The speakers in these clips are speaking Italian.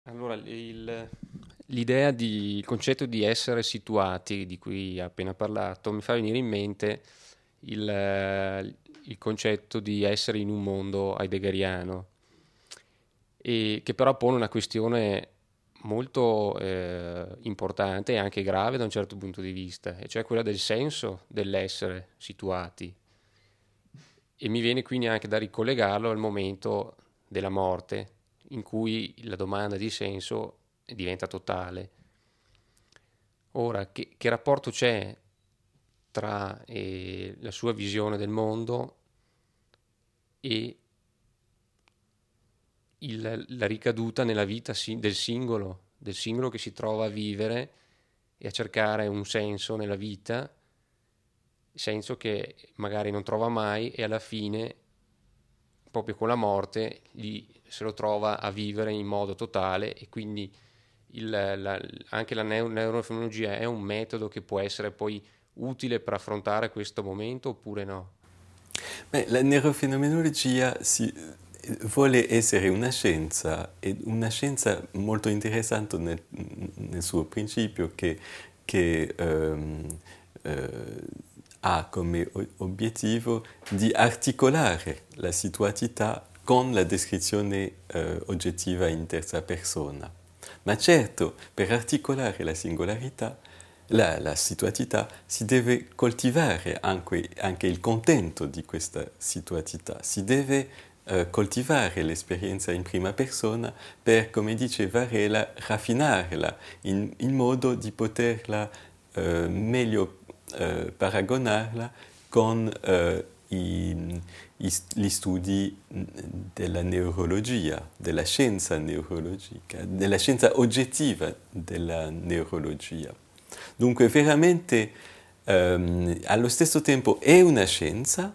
Allora, l'idea il concetto di essere situati, di cui ha appena parlato, mi fa venire in mente il concetto di essere in un mondo heideggeriano, e che però pone una questione molto importante e anche grave da un certo punto di vista, e cioè quella del senso dell'essere situati. E mi viene quindi anche da ricollegarlo al momento della morte, in cui la domanda di senso diventa totale. Ora, che rapporto c'è tra la sua visione del mondo e la ricaduta nella vita del singolo che si trova a vivere e a cercare un senso nella vita, senso che magari non trova mai e alla fine, proprio con la morte, se lo trova a vivere in modo totale. E quindi anche la neurofenologia è un metodo che può essere poi utile per affrontare questo momento oppure no? Beh, la neurofenomenologia vuole essere e una scienza molto interessante nel suo principio che ha come obiettivo di articolare la situatività con la descrizione oggettiva in terza persona. Ma certo, per articolare la singolarità, la situatività, si deve coltivare anche il contento di questa situatività, si deve coltivare l'esperienza in prima persona per, come dice Varela, raffinarla in modo di poterla meglio paragonarla con gli studi della neurologia, della scienza neurologica, della scienza oggettiva della neurologia. Dunque veramente allo stesso tempo è una scienza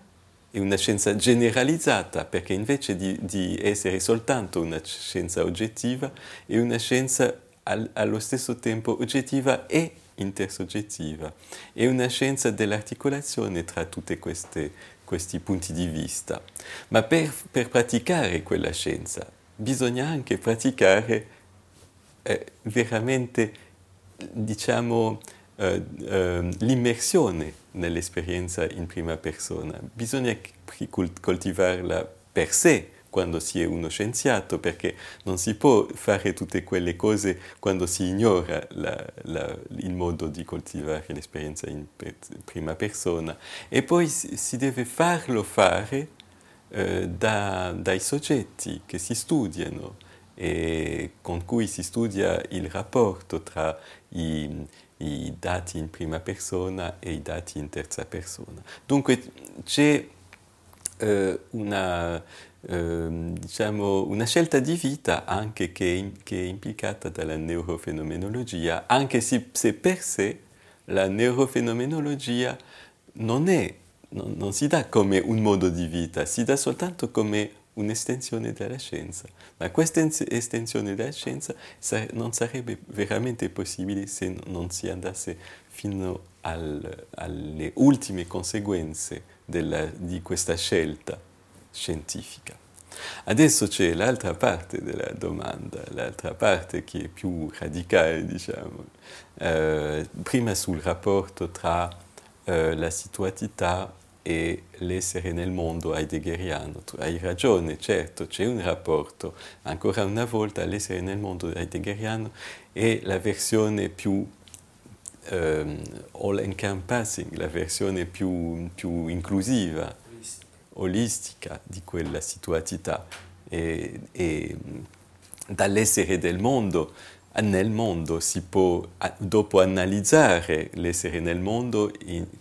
generalizzata, perché invece di essere soltanto una scienza oggettiva, è una scienza allo stesso tempo oggettiva e intersoggettiva. È una scienza dell'articolazione tra tutti questi punti di vista. Ma per praticare quella scienza bisogna anche praticare veramente, diciamo, l'immersione nell'esperienza in prima persona. Bisogna coltivarla per sé quando si è uno scienziato, perché non si può fare tutte quelle cose quando si ignora il modo di coltivare l'esperienza in prima persona. E poi si deve farlo fare dai soggetti che si studiano e con cui si studia il rapporto tra i dati in prima persona e i dati in terza persona. Dunque c'è diciamo, una scelta di vita anche che è implicata dalla neurofenomenologia, anche se per sé la neurofenomenologia non si dà come un modo di vita, si dà soltanto come un'estensione della scienza. Ma questa estensione della scienza non sarebbe veramente possibile se non si andasse fino alle ultime conseguenze di questa scelta scientifica. Adesso c'è l'altra parte della domanda, l'altra parte che è più radicale, diciamo, prima sul rapporto tra la situatività e l'essere nel mondo heideggeriano. Tu hai ragione, certo, c'è un rapporto. Ancora una volta l'essere nel mondo heideggeriano è la versione più all-encompassing, la versione più inclusiva, olistica di quella situatività e dall'essere del mondo nel mondo si può, dopo analizzare l'essere nel mondo,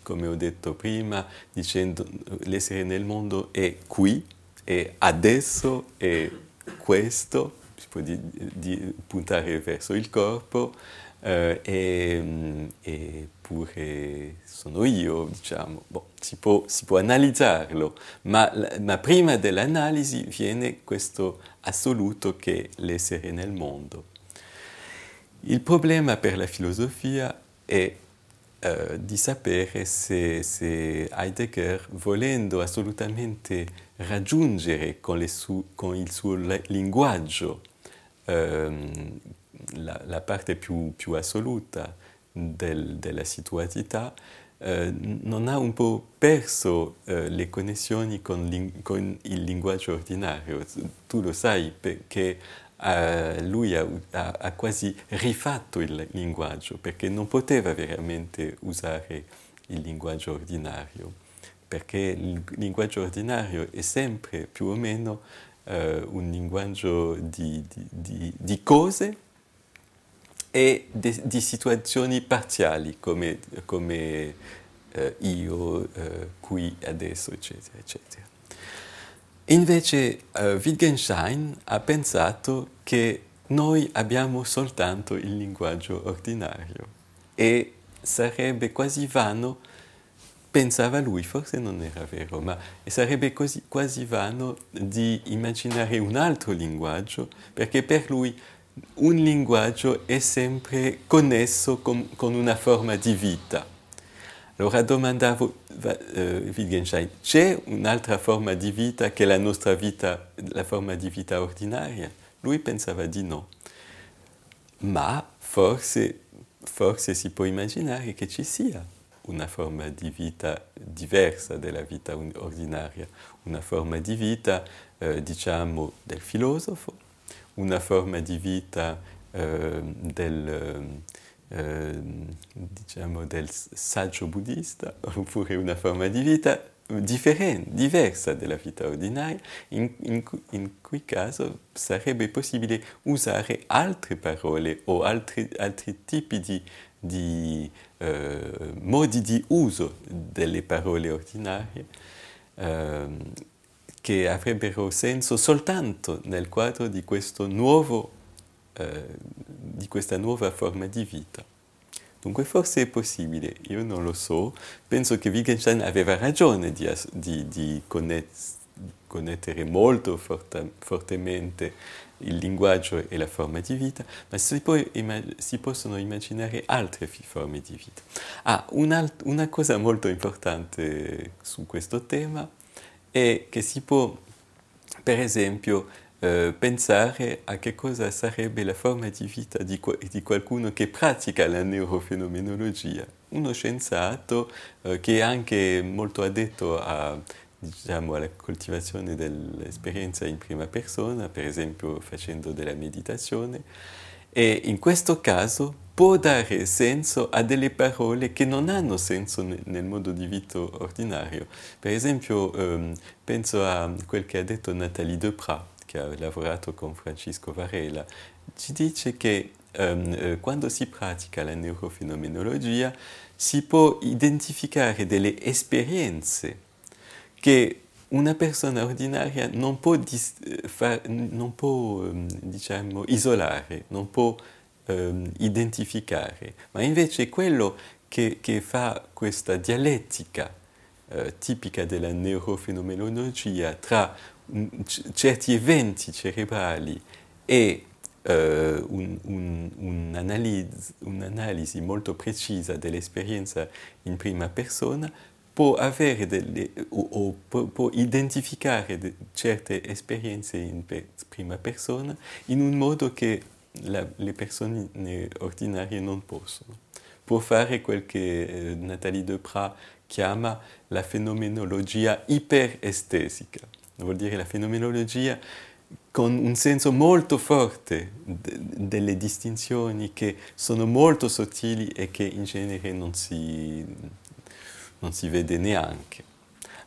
come ho detto prima, dicendo l'essere nel mondo è qui, è adesso, è questo, si può puntare verso il corpo, e pure sono io, diciamo. Boh, si può analizzarlo, ma prima dell'analisi viene questo assoluto che è l'essere nel mondo. Il problema per la filosofia è di sapere se Heidegger, volendo assolutamente raggiungere con il suo linguaggio la parte più assoluta della situazione, non ha un po' perso le connessioni con il linguaggio ordinario. Tu lo sai perché lui ha quasi rifatto il linguaggio, perché non poteva veramente usare il linguaggio ordinario, perché il linguaggio ordinario è sempre più o meno un linguaggio di cose e di situazioni parziali come io, qui, adesso, eccetera, eccetera. Invece Wittgenstein ha pensato che noi abbiamo soltanto il linguaggio ordinario e sarebbe quasi vano, pensava lui, forse non era vero, ma sarebbe quasi vano di immaginare un altro linguaggio, perché per lui un linguaggio è sempre connesso con una forma di vita. Allora domandavo Wittgenstein, c'è un'altra forma di vita che la nostra vita, la forma di vita ordinaria? Lui pensava di no, ma forse si può immaginare che ci sia una forma di vita diversa della vita ordinaria, una forma di vita, diciamo, del filosofo, una forma di vita diciamo del saggio buddista, oppure una forma di vita diversa della vita ordinaria, in cui caso sarebbe possibile usare altre parole o altri tipi di modi di uso delle parole ordinarie che avrebbero senso soltanto nel quadro di questo di questa nuova forma di vita. Dunque forse è possibile, io non lo so, penso che Wittgenstein aveva ragione di connettere molto fortemente il linguaggio e la forma di vita, ma si possono immaginare altre forme di vita. Una cosa molto importante su questo tema è che si può, per esempio, pensare a che cosa sarebbe la forma di vita di qualcuno che pratica la neurofenomenologia. Uno scienziato che è anche molto addetto diciamo, alla coltivazione dell'esperienza in prima persona, per esempio facendo della meditazione, e in questo caso può dare senso a delle parole che non hanno senso nel modo di vita ordinario. Per esempio, penso a quel che ha detto Nathalie Deprat, che ha lavorato con Francisco Varela, ci dice che quando si pratica la neurofenomenologia si può identificare delle esperienze che una persona ordinaria non può diciamo, isolare, non può identificare, ma invece quello che fa questa dialettica tipica della neurofenomenologia tra certi eventi cerebrali e un'analisi molto precisa dell'esperienza in prima persona può avere può identificare certe esperienze in prima persona in un modo che le persone ordinarie non possono. Può fare quel che Nathalie Deprat chiama la fenomenologia iperestesica. Vuol dire la fenomenologia con un senso molto forte delle distinzioni che sono molto sottili e che in genere non si vede neanche.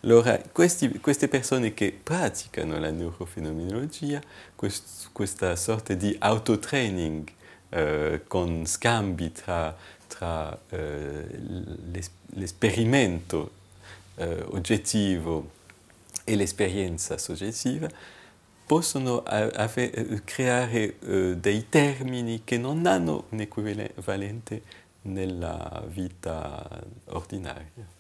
Allora, queste persone che praticano la neurofenomenologia, questa sorta di autotraining con scambi tra l'esperimento oggettivo e l'esperienza soggettiva, possono creare dei termini che non hanno un equivalente nella vita ordinaria.